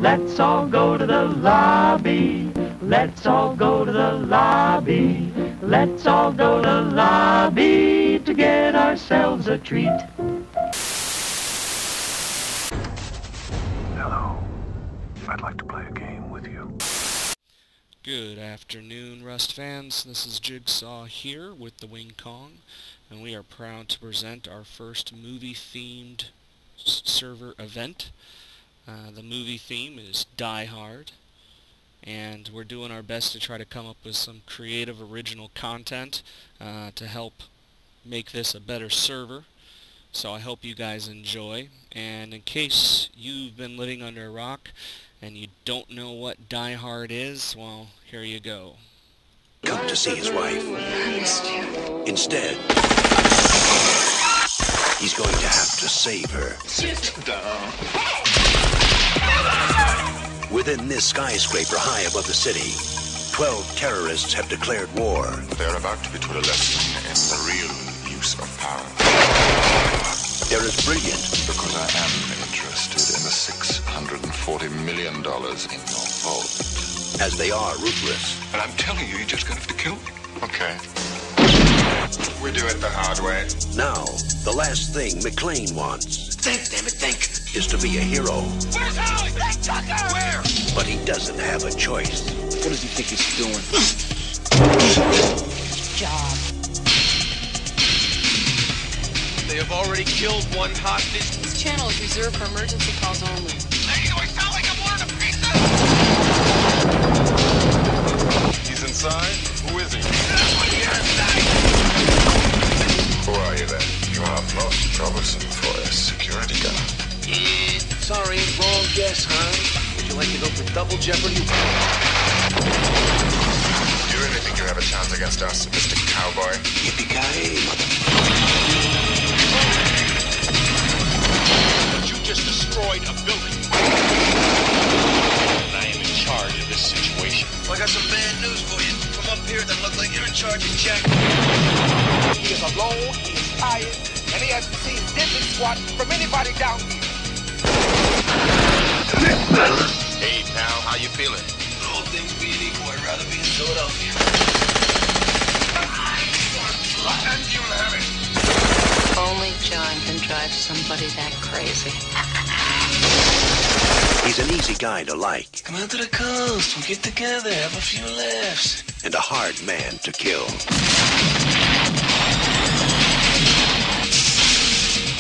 Let's all go to the lobby. Let's all go to the lobby. Let's all go to the lobby to get ourselves a treat. Hello. I'd like to play a game with you. Good afternoon, Rust fans. This is Jigsaw here with the Wing Kong, and we are proud to present our first movie-themed server event. The movie theme is Die Hard, and we're doing our best to try to come up with some creative, original content to help make this a better server. So I hope you guys enjoy, and in case you've been living under a rock and you don't know what Die Hard is, well, here you go. Come to see his wife. I missed you. Instead, he's going to have to save her. Sit down. Within this skyscraper high above the city, 12 terrorists have declared war. They're about to be taught a lesson in the real use of power. They're as brilliant Because I am interested in the $640 million in your vault. as they are ruthless. And I'm telling you, you're just gonna have to kill me. Okay. We do it the hard way. Now, the last thing McClane wants Think, damn it, think. is to be a hero. Where's Holly? Black Tucker! Where? But he doesn't have a choice. What does he think he's doing? Job. They have already killed one hostage. This channel is reserved for emergency calls only. Lady, do I sound like I'm ordering a pizza? He's inside? Who is he? You're inside. Who are you then? You are most troublesome for a security guard. Sorry, wrong guess, huh? Would you like to go for double jeopardy? Do you really think you have a chance against us, Mr. Cowboy? Yippee-ki-yay, mother. But you just destroyed a building. And I am in charge of this situation. I got some bad news for you. Come up here, then look like you're in charge of Jack. He is alone, he is tired, and he hasn't seen Dippin' Squat from anybody down here. Hey, pal, how you feeling? All things being equal, I'd rather be in Philadelphia. And you'll have it. Only John can drive somebody that crazy. He's an easy guy to like Come out to the coast, we'll get together, have a few laughs. and a hard man to kill.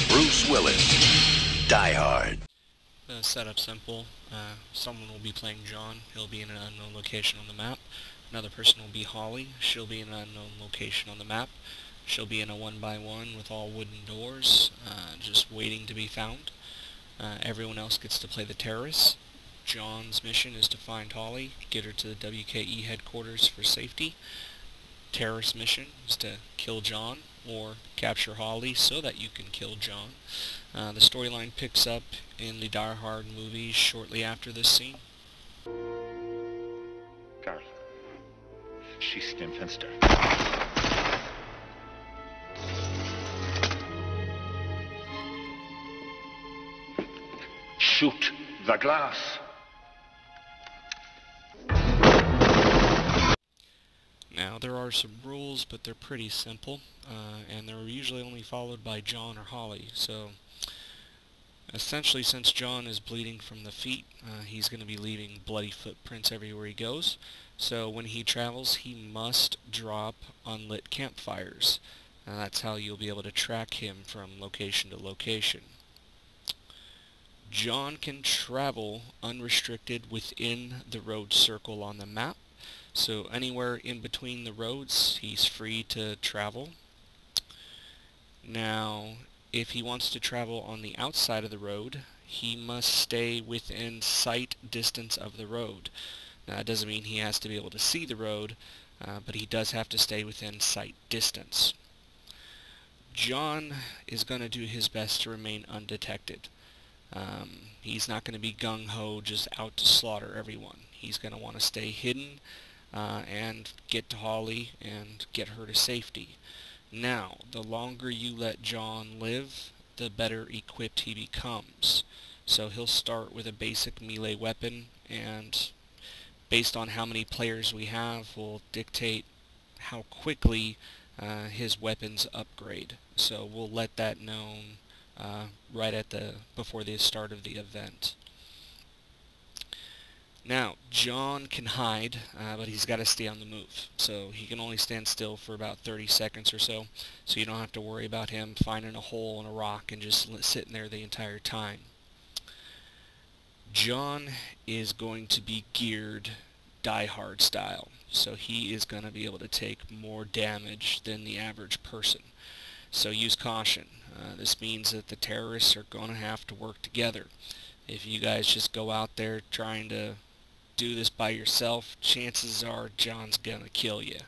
Bruce Willis, Die Hard. The setup's simple. Someone will be playing John. He'll be in an unknown location on the map. Another person will be Holly. She'll be in an unknown location on the map. She'll be in a 1x1 with all wooden doors, just waiting to be found. Everyone else gets to play the terrorists. John's mission is to find Holly, get her to the WKE headquarters for safety. Terrorist mission is to kill John or capture Holly so that you can kill John. The storyline picks up in the Die Hard movies shortly after this scene. Carl. Schieß dem Fenster. Shoot the glass. Now, there are some rules, but they're pretty simple, and they're usually only followed by John or Holly. So, essentially, since John is bleeding from the feet, he's going to be leaving bloody footprints everywhere he goes. So, when he travels, he must drop unlit campfires. That's how you'll be able to track him from location to location. John can travel unrestricted within the road circle on the map. So anywhere in between the roads, he's free to travel. Now, if he wants to travel on the outside of the road, he must stay within sight distance of the road. Now, that doesn't mean he has to be able to see the road, but he does have to stay within sight distance. John is going to do his best to remain undetected. He's not going to be gung-ho just out to slaughter everyone. He's going to want to stay hidden and get to Holly and get her to safety. Now, the longer you let John live, the better equipped he becomes. So he'll start with a basic melee weapon, and based on how many players we have will dictate how quickly his weapons upgrade. So we'll let that known right at before the start of the event. Now, John can hide, but he's got to stay on the move. So he can only stand still for about 30 seconds or so, so you don't have to worry about him finding a hole in a rock and just sitting there the entire time. John is going to be geared Die Hard style, so he is going to be able to take more damage than the average person. So use caution. This means that the terrorists are going to have to work together. If you guys just go out there trying to do this by yourself, chances are John's gonna kill you.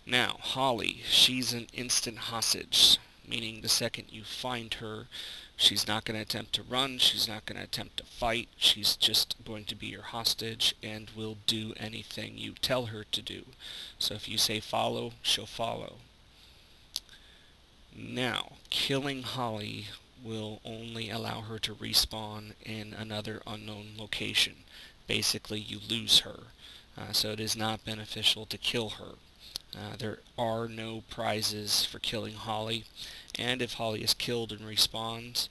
Now, Holly, she's an instant hostage, meaning the second you find her, she's not going to attempt to run, she's not going to attempt to fight, she's just going to be your hostage and will do anything you tell her to do. So if you say follow, she'll follow. Now, killing Holly will only allow her to respawn in another unknown location. Basically, you lose her. So it is not beneficial to kill her. There are no prizes for killing Holly, and if Holly is killed and respawns,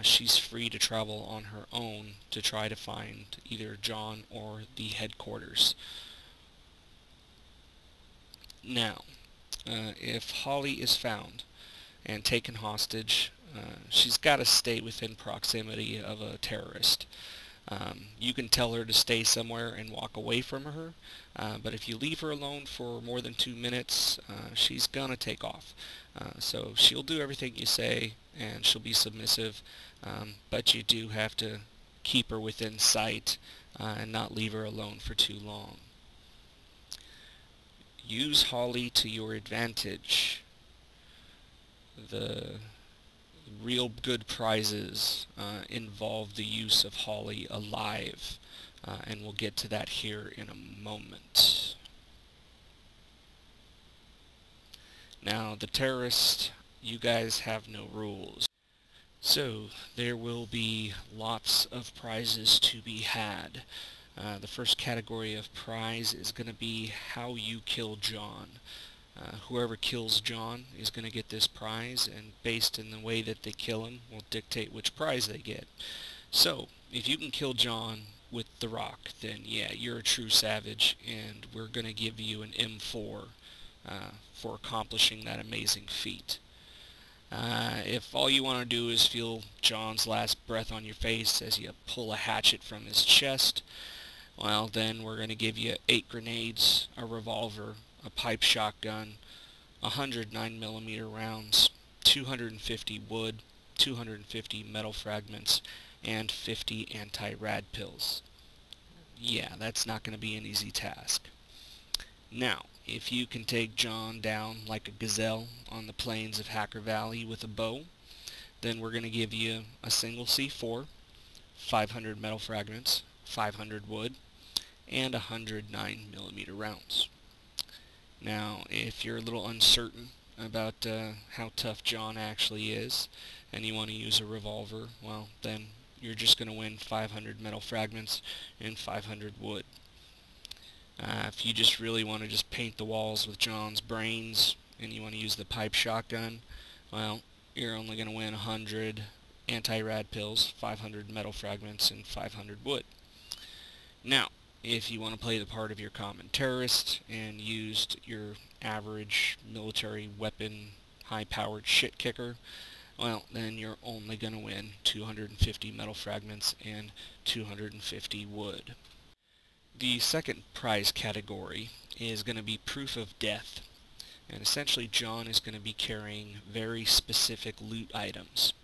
she's free to travel on her own to try to find either John or the headquarters. Now, if Holly is found and taken hostage, she's got to stay within proximity of a terrorist. You can tell her to stay somewhere and walk away from her, but if you leave her alone for more than 2 minutes, she's gonna take off. So she'll do everything you say, and she'll be submissive, but you do have to keep her within sight and not leave her alone for too long. Use Holly to your advantage. The real good prizes involve the use of Holly alive, and we'll get to that here in a moment. Now, the terrorists, you guys have no rules. So, there will be lots of prizes to be had. The first category of prize is going to be how you kill John. Whoever kills John is going to get this prize, and based on the way that they kill him will dictate which prize they get. So, if you can kill John with the rock, then yeah, you're a true savage, and we're going to give you an M4 for accomplishing that amazing feat. If all you want to do is feel John's last breath on your face as you pull a hatchet from his chest, well, then we're going to give you 8 grenades, a revolver, a pipe shotgun, 100 9mm rounds, 250 wood, 250 metal fragments, and 50 anti-rad pills. Yeah, that's not going to be an easy task. Now, if you can take John down like a gazelle on the plains of Hacker Valley with a bow, then we're going to give you a single C4, 500 metal fragments, 500 wood, and 100 9mm rounds. Now, if you're a little uncertain about how tough John actually is, and you want to use a revolver, well, then you're just going to win 500 metal fragments and 500 wood. If you just really want to just paint the walls with John's brains, and you want to use the pipe shotgun, well, you're only going to win 100 anti-rad pills, 500 metal fragments, and 500 wood. Now, if you want to play the part of your common terrorist and used your average military weapon, high-powered shit kicker, well, then you're only going to win 250 metal fragments and 250 wood. The second prize category is going to be proof of death, and essentially John is going to be carrying very specific loot items.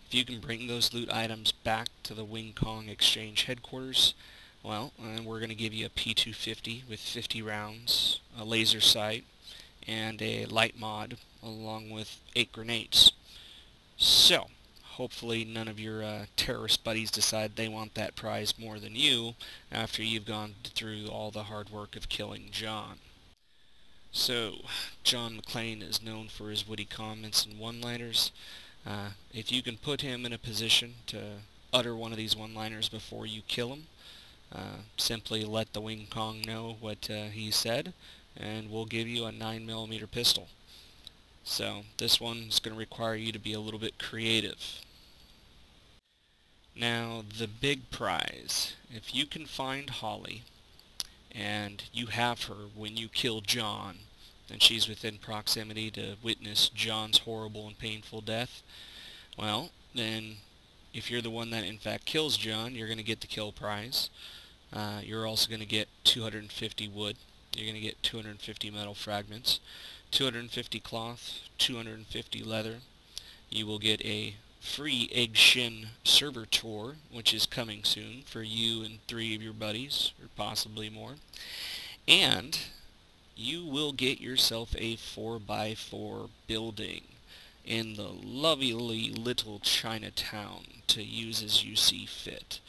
If you can bring those loot items back to the Wing Kong Exchange headquarters, well, we're going to give you a P250 with 50 rounds, a laser sight, and a light mod, along with 8 grenades. So, hopefully none of your terrorist buddies decide they want that prize more than you after you've gone through all the hard work of killing John. So, John McClane is known for his witty comments and one-liners. If you can put him in a position to utter one of these one-liners before you kill him, simply let the Wing Kong know what he said, and we'll give you a 9mm pistol. So this one's going to require you to be a little bit creative. Now, the big prize. If you can find Holly, and you have her when you kill John, and she's within proximity to witness John's horrible and painful death, well, then if you're the one that in fact kills John, you're going to get the kill prize. You're also going to get 250 wood. You're going to get 250 metal fragments, 250 cloth, 250 leather. You will get a free Egg Shin server tour, which is coming soon for you and 3 of your buddies, or possibly more. And you will get yourself a 4x4 building in the lovely little Chinatown to use as you see fit.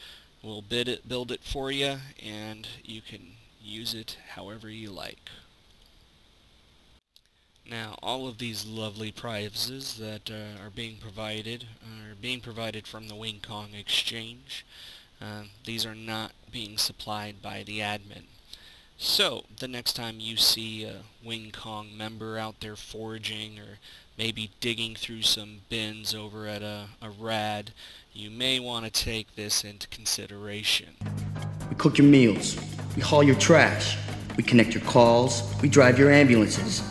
We'll build it for you, and you can use it however you like. Now, all of these lovely prizes that are being provided from the Wing Kong Exchange. These are not being supplied by the admin. So, the next time you see a Wing Kong member out there foraging, or maybe digging through some bins over at a rad, you may want to take this into consideration. We cook your meals. We haul your trash. We connect your calls. We drive your ambulances.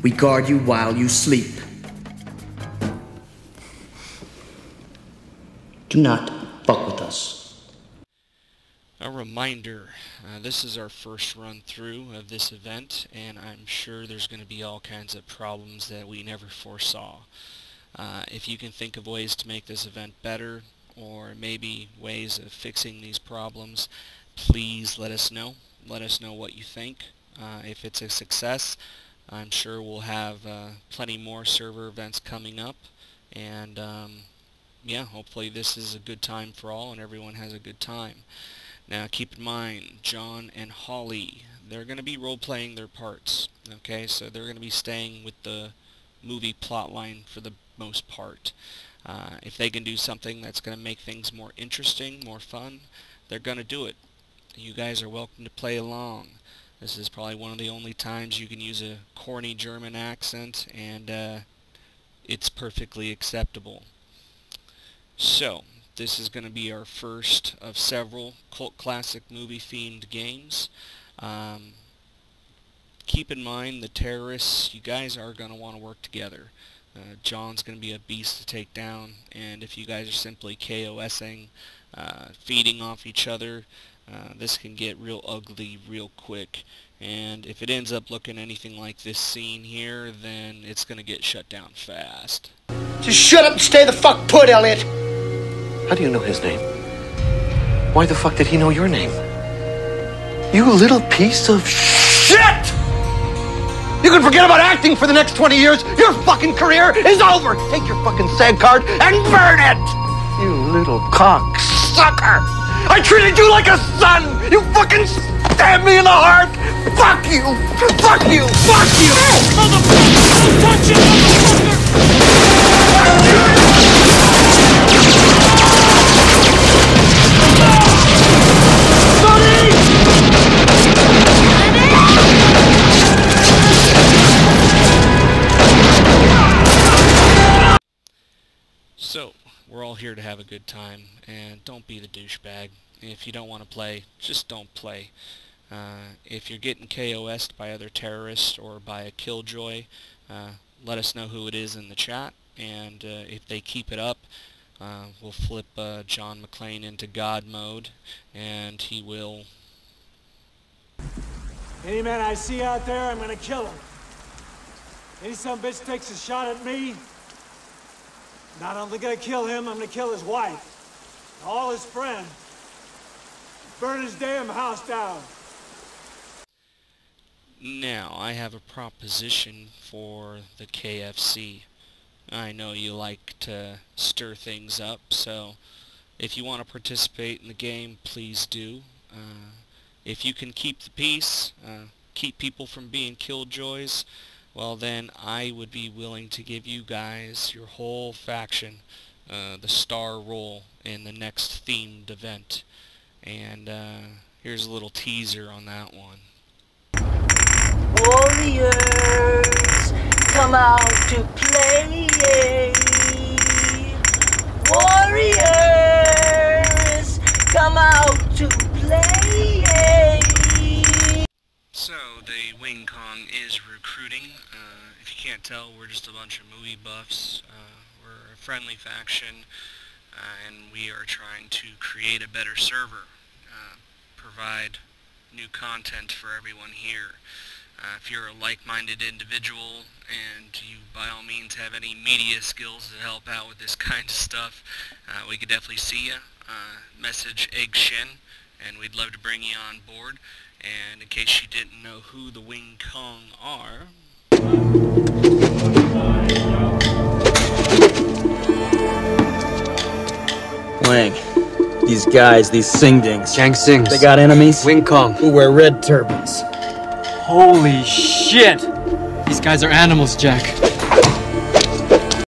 We guard you while you sleep. Do not fuck with us. A reminder, this is our first run through of this event, and I'm sure there's going to be all kinds of problems that we never foresaw. If you can think of ways to make this event better, or maybe ways of fixing these problems, please let us know. Let us know what you think. If it's a success, I'm sure we'll have plenty more server events coming up, and yeah, hopefully this is a good time for all and everyone has a good time. Now keep in mind, John and Holly, they're going to be role-playing their parts, okay? So they're going to be staying with the movie plotline for the most part. If they can do something that's going to make things more interesting, more fun, they're going to do it. You guys are welcome to play along. This is probably one of the only times you can use a corny German accent, and it's perfectly acceptable. So, this is going to be our first of several cult classic movie themed games. Keep in mind, the terrorists, you guys are going to want to work together. John's going to be a beast to take down, and if you guys are simply KOSing, feeding off each other, this can get real ugly real quick, and if it ends up looking anything like this scene here, then it's gonna get shut down fast. Just shut up and stay the fuck put, Elliot! How do you know his name? Why the fuck did he know your name? You little piece of shit! You can forget about acting for the next 20 years. Your fucking career is over. Take your fucking SAG card and burn it! You little cocksucker! I treated you like a son! You fucking stabbed me in the heart! Fuck you! Fuck you! Fuck you! Motherfucker! Don't touch it, So, we're all here to have a good time, and don't be the douchebag. If you don't want to play, just don't play. If you're getting KOS'd by other terrorists or by a killjoy, let us know who it is in the chat, and if they keep it up, we'll flip John McClane into God mode, and he will... Any man I see out there, I'm gonna kill him. Any some bitch takes a shot at me, not only gonna kill him, I'm gonna kill his wife, all his friends, burn his damn house down. Now, I have a proposition for the KFC. I know you like to stir things up, so if you want to participate in the game, please do. If you can keep the peace, keep people from being killjoys, well then I would be willing to give you guys, your whole faction, the star role in the next themed event. And here's a little teaser on that one. Warriors, come out to play. Warriors, come out to play. So, the Wing Kong is recruiting. If you can't tell, we're just a bunch of movie buffs. We're a friendly faction, and we are trying to create a better server, provide new content for everyone here. If you're a like-minded individual and you by all means have any media skills to help out with this kind of stuff, we could definitely see you. Message Egg Shen, and we'd love to bring you on board. And in case you didn't know who the Wing Kong are... Wang, these guys, these Singdings. Gang Sings. They got enemies? Wing Kong. Who wear red turbans. Holy shit! These guys are animals, Jack.